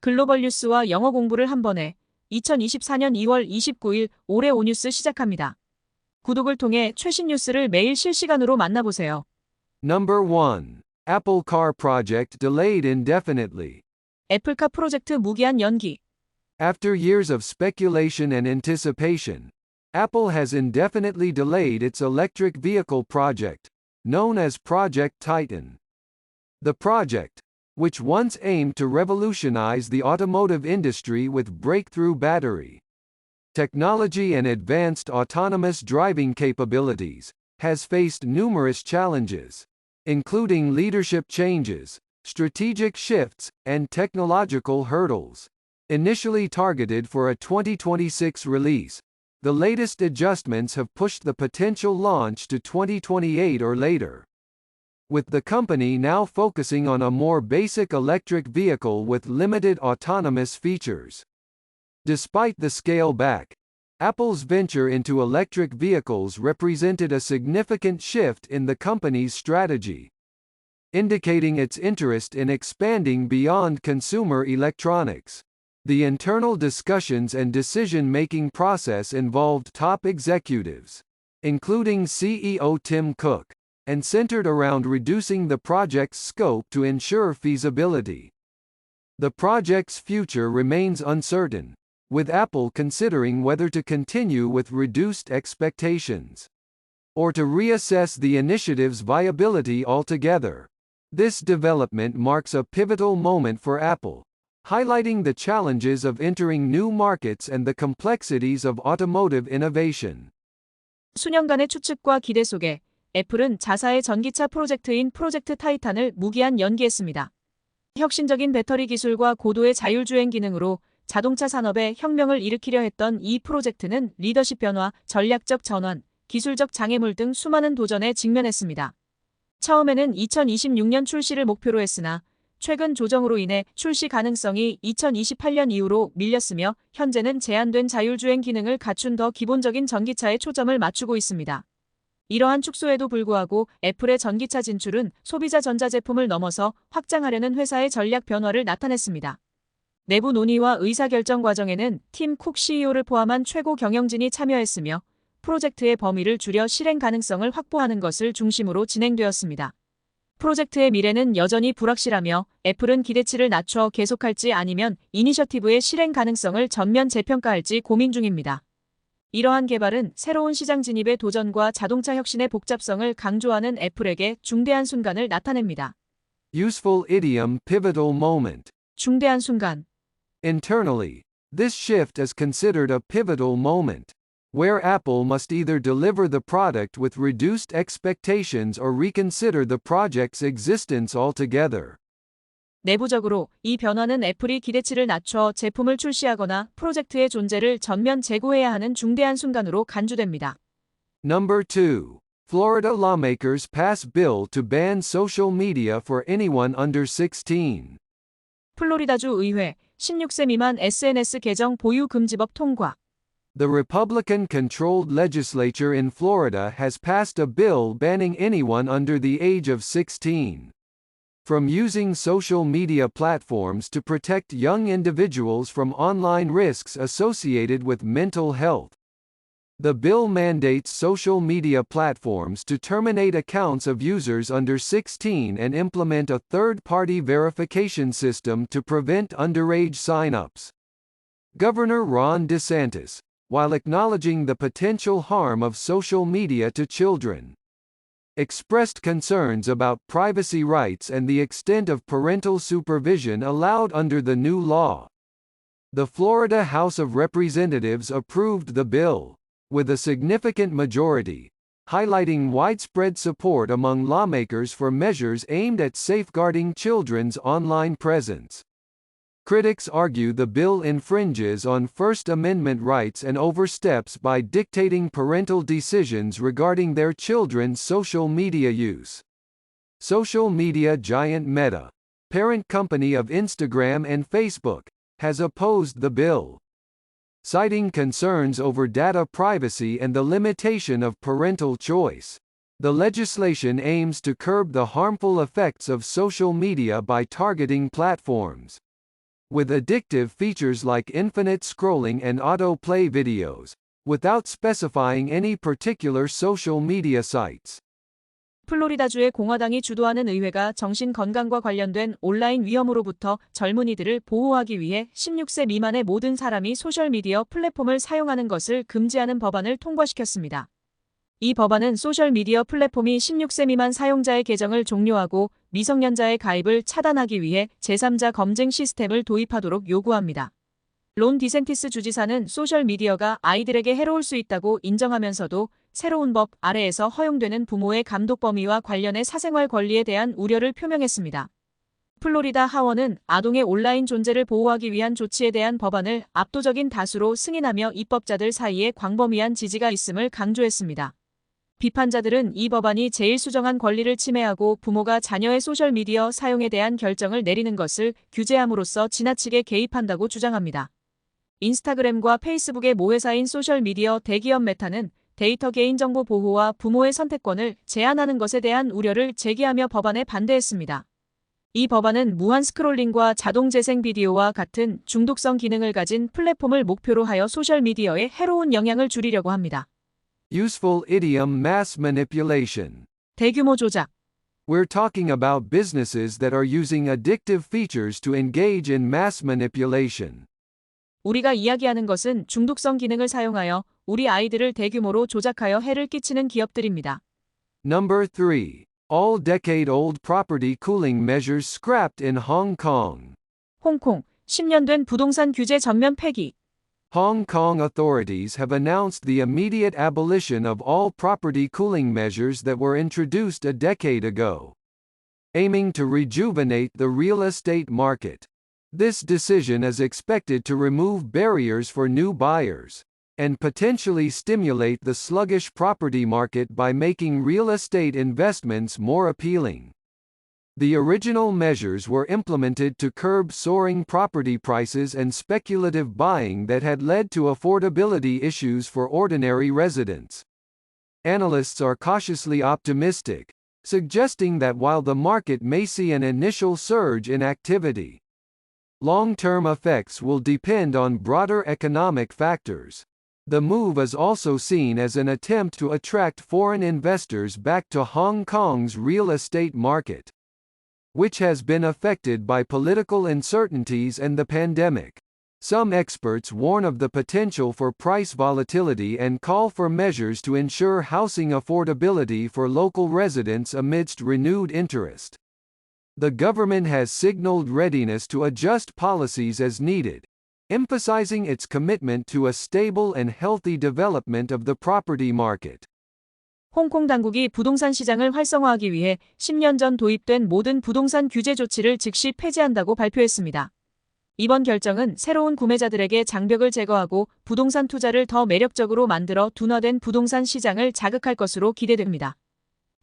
글로벌 뉴스와 영어 공부를 한 번에 2024년 2월 29일 올해 오뉴스 시작합니다. 구독을 통해 최신 뉴스를 매일 실시간으로 만나보세요. Number 1. Apple Car Project delayed indefinitely. 애플카 프로젝트 무기한 연기. After years of speculation and anticipation, Apple has indefinitely delayed its electric vehicle project, known as Project Titan. The project, which once aimed to revolutionize the automotive industry with breakthrough battery technology and advanced autonomous driving capabilities, has faced numerous challenges, including leadership changes, strategic shifts, and technological hurdles. Initially targeted for a 2026 release, the latest adjustments have pushed the potential launch to 2028 or later, with the company now focusing on a more basic electric vehicle with limited autonomous features. Despite the scale back, Apple's venture into electric vehicles represented a significant shift in the company's strategy, indicating its interest in expanding beyond consumer electronics. The internal discussions and decision-making process involved top executives, including CEO Tim Cook, and centered around reducing the project's scope to ensure feasibility. The project's future remains uncertain, with Apple considering whether to continue with reduced expectations or to reassess the initiative's viability altogether. This development marks a pivotal moment for Apple, highlighting the challenges of entering new markets and the complexities of automotive innovation. 수년간의 추측과 기대 속에 애플은 자사의 전기차 프로젝트인 프로젝트 타이탄을 무기한 연기했습니다. 혁신적인 배터리 기술과 고도의 자율주행 기능으로 자동차 산업에 혁명을 일으키려 했던 이 프로젝트는 리더십 변화, 전략적 전환, 기술적 장애물 등 수많은 도전에 직면했습니다. 처음에는 2026년 출시를 목표로 했으나 최근 조정으로 인해 출시 가능성이 2028년 이후로 밀렸으며 현재는 제한된 자율주행 기능을 갖춘 더 기본적인 전기차에 초점을 맞추고 있습니다. 이러한 축소에도 불구하고 애플의 전기차 진출은 소비자 전자제품을 넘어서 확장하려는 회사의 전략 변화를 나타냈습니다. 내부 논의와 의사결정 과정에는 팀 쿡 CEO를 포함한 최고 경영진이 참여했으며 프로젝트의 범위를 줄여 실행 가능성을 확보하는 것을 중심으로 진행되었습니다. 프로젝트의 미래는 여전히 불확실하며 애플은 기대치를 낮춰 계속할지 아니면 이니셔티브의 실행 가능성을 전면 재평가할지 고민 중입니다. 이러한 개발은 새로운 시장 진입의 도전과 자동차 혁신의 복잡성을 강조하는 애플에게 중대한 순간을 나타냅니다. Useful idiom pivotal moment. 중대한 순간. Internally, this shift is considered a pivotal moment, where Apple must either deliver the product with reduced expectations or reconsider the project's existence altogether. 내부적으로 이 변화는 애플이 기대치를 낮춰 제품을 출시하거나 프로젝트의 존재를 전면 재고해야 하는 중대한 순간으로 간주됩니다. Number 2. Florida lawmakers pass bill to ban social media for anyone under 16. 플로리다주 의회 16세 미만 SNS 계정 보유 금지법 통과. The Republican-controlled legislature in Florida has passed a bill banning anyone under the age of 16 from using social media platforms to protect young individuals from online risks associated with mental health. The bill mandates social media platforms to terminate accounts of users under 16 and implement a third-party verification system to prevent underage sign-ups. Governor Ron DeSantis, while acknowledging the potential harm of social media to children, expressed concerns about privacy rights and the extent of parental supervision allowed under the new law. The Florida House of Representatives approved the bill, with a significant majority, highlighting widespread support among lawmakers for measures aimed at safeguarding children's online presence. Critics argue the bill infringes on First Amendment rights and oversteps by dictating parental decisions regarding their children's social media use. Social media giant Meta, parent company of Instagram and Facebook, has opposed the bill, citing concerns over data privacy and the limitation of parental choice. The legislation aims to curb the harmful effects of social media by targeting platforms with addictive features like infinite scrolling and autoplay videos, without specifying any particular social media sites. 플로리다주의 공화당이 주도하는 의회가 정신 건강과 관련된 온라인 위험으로부터 젊은이들을 보호하기 위해 16세 미만의 모든 사람이 소셜미디어 플랫폼을 사용하는 것을 금지하는 법안을 통과시켰습니다. 이 법안은 소셜미디어 플랫폼이 16세 미만 사용자의 계정을 종료하고 미성년자의 가입을 차단하기 위해 제3자 검증 시스템을 도입하도록 요구합니다. 론 디센티스 주지사는 소셜미디어가 아이들에게 해로울 수 있다고 인정하면서도 새로운 법 아래에서 허용되는 부모의 감독 범위와 관련해 사생활 권리에 대한 우려를 표명했습니다. 플로리다 하원은 아동의 온라인 존재를 보호하기 위한 조치에 대한 법안을 압도적인 다수로 승인하며 입법자들 사이에 광범위한 지지가 있음을 강조했습니다. 비판자들은 이 법안이 제1수정한 권리를 침해하고 부모가 자녀의 소셜미디어 사용에 대한 결정을 내리는 것을 규제함으로써 지나치게 개입한다고 주장합니다. 인스타그램과 페이스북의 모회사인 소셜미디어 대기업 메타는 데이터 개인정보 보호와 부모의 선택권을 제한하는 것에 대한 우려를 제기하며 법안에 반대했습니다. 이 법안은 무한 스크롤링과 자동 재생 비디오와 같은 중독성 기능을 가진 플랫폼을 목표로 하여 소셜미디어에 해로운 영향을 줄이려고 합니다. Useful idiom mass manipulation. 대규모 조작. We're talking about businesses that are using addictive features to engage in mass manipulation. 우리가 이야기하는 것은 중독성 기능을 사용하여 우리 아이들을 대규모로 조작하여 해를 끼치는 기업들입니다. Number 3. All decade-old property cooling measures scrapped in Hong Kong. 홍콩, 10년 된 부동산 규제 전면 폐기. Hong Kong authorities have announced the immediate abolition of all property cooling measures that were introduced a decade ago, aiming to rejuvenate the real estate market. This decision is expected to remove barriers for new buyers and potentially stimulate the sluggish property market by making real estate investments more appealing. The original measures were implemented to curb soaring property prices and speculative buying that had led to affordability issues for ordinary residents. Analysts are cautiously optimistic, suggesting that while the market may see an initial surge in activity, long-term effects will depend on broader economic factors. The move is also seen as an attempt to attract foreign investors back to Hong Kong's real estate market, which has been affected by political uncertainties and the pandemic. Some experts warn of the potential for price volatility and call for measures to ensure housing affordability for local residents amidst renewed interest. The government has signaled readiness to adjust policies as needed, emphasizing its commitment to a stable and healthy development of the property market. 홍콩 당국이 부동산 시장을 활성화하기 위해 10년 전 도입된 모든 부동산 규제 조치를 즉시 폐지한다고 발표했습니다. 이번 결정은 새로운 구매자들에게 장벽을 제거하고 부동산 투자를 더 매력적으로 만들어 둔화된 부동산 시장을 자극할 것으로 기대됩니다.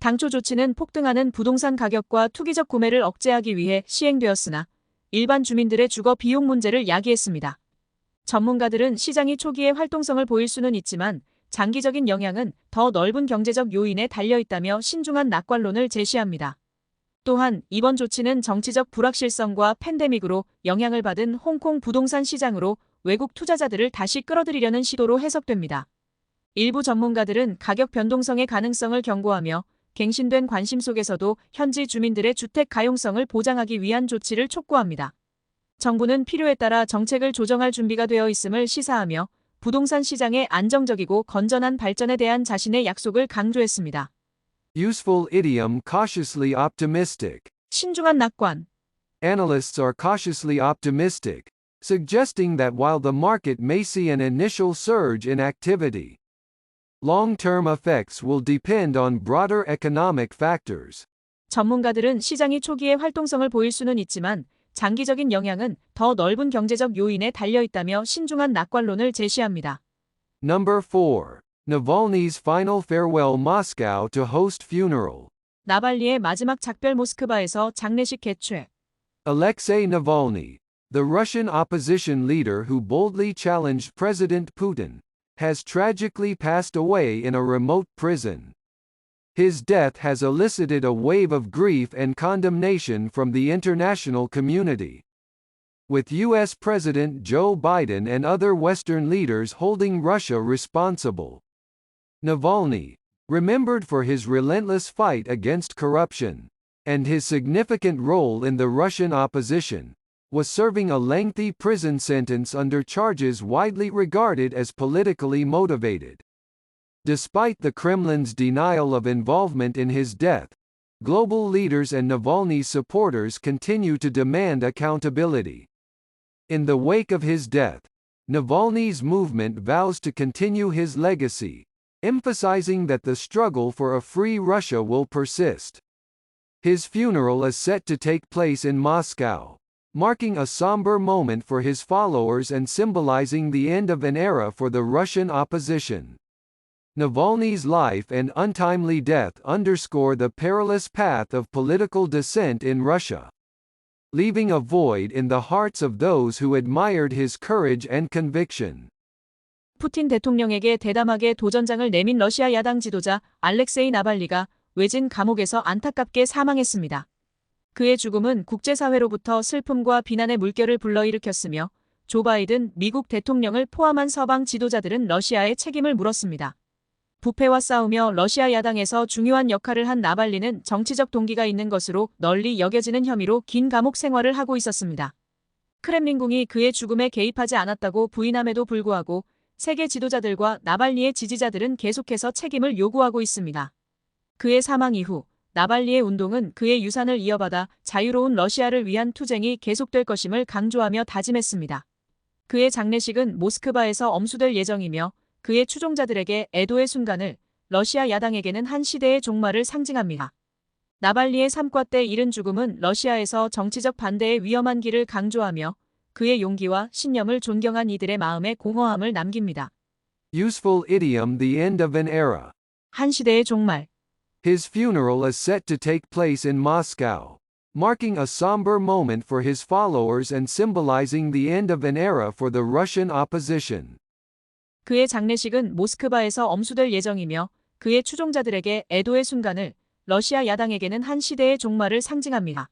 당초 조치는 폭등하는 부동산 가격과 투기적 구매를 억제하기 위해 시행되었으나 일반 주민들의 주거 비용 문제를 야기했습니다. 전문가들은 시장이 초기에 활동성을 보일 수는 있지만 장기적인 영향은 더 넓은 경제적 요인에 달려있다며 신중한 낙관론을 제시합니다. 또한 이번 조치는 정치적 불확실성과 팬데믹으로 영향을 받은 홍콩 부동산 시장으로 외국 투자자들을 다시 끌어들이려는 시도로 해석됩니다. 일부 전문가들은 가격 변동성의 가능성을 경고하며 갱신된 관심 속에서도 현지 주민들의 주택 가용성을 보장하기 위한 조치를 촉구합니다. 정부는 필요에 따라 정책을 조정할 준비가 되어 있음을 시사하며 부동산 시장의 안정적이고 건전한 발전에 대한 자신의 약속을 강조했습니다. Useful idiom cautiously optimistic. 신중한 낙관. Analysts are cautiously optimistic, suggesting that while the market may see an initial surge in activity, long-term effects will depend on broader economic factors. 전문가들은 시장이 초기에 활동성을 보일 수는 있지만 장기적인 영향은 더 넓은 경제적 요인에 달려있다며 신중한 낙관론을 제시합니다. Number 4. Navalny's final farewell Moscow to host funeral. 나발니의 마지막 작별 모스크바에서 장례식 개최. Alexei Navalny, the Russian opposition leader who boldly challenged President Putin, has tragically passed away in a remote prison. His death has elicited a wave of grief and condemnation from the international community. with U.S. President Joe Biden and other Western leaders holding Russia responsible. Navalny, remembered for his relentless fight against corruption and his significant role in the Russian opposition, was serving a lengthy prison sentence under charges widely regarded as politically motivated. Despite the Kremlin's denial of involvement in his death, global leaders and Navalny's supporters continue to demand accountability. In the wake of his death, Navalny's movement vows to continue his legacy, emphasizing that the struggle for a free Russia will persist. His funeral is set to take place in Moscow, marking a somber moment for his followers and symbolizing the end of an era for the Russian opposition. Navalny's life and untimely death underscore the perilous path of political dissent in Russia, leaving a void in the hearts of those who admired his courage and conviction. 푸틴 대통령에게 대담하게 도전장을 내민 러시아 야당 지도자 알렉세이 나발리가 외진 감옥에서 안타깝게 사망했습니다. 그의 죽음은 국제사회로부터 슬픔과 비난의 물결을 불러일으켰으며 조 바이든 미국 대통령을 포함한 서방 지도자들은 러시아에 책임을 물었습니다. 부패와 싸우며 러시아 야당에서 중요한 역할을 한 나발리는 정치적 동기가 있는 것으로 널리 여겨지는 혐의로 긴 감옥 생활을 하고 있었습니다. 크렘린궁이 그의 죽음에 개입하지 않았다고 부인함에도 불구하고 세계 지도자들과 나발니의 지지자들은 계속해서 책임을 요구하고 있습니다. 그의 사망 이후 나발니의 운동은 그의 유산을 이어받아 자유로운 러시아를 위한 투쟁이 계속될 것임을 강조하며 다짐했습니다. 그의 장례식은 모스크바에서 엄수될 예정이며 그의 추종자들에게 애도의 순간을, 러시아 야당에게는 한 시대의 종말을 상징합니다. 나발니의 삶과 때 이른 죽음은 러시아에서 정치적 반대의 위험한 길을 강조하며 그의 용기와 신념을 존경한 이들의 마음에 공허함을 남깁니다. Useful idiom: the end of an era. 한 시대의 종말. His funeral is set to take place in Moscow, marking a somber moment for his followers and symbolizing the end of an era for the Russian opposition. 그의 장례식은 모스크바에서 엄수될 예정이며 그의 추종자들에게 애도의 순간을, 러시아 야당에게는 한 시대의 종말을 상징합니다.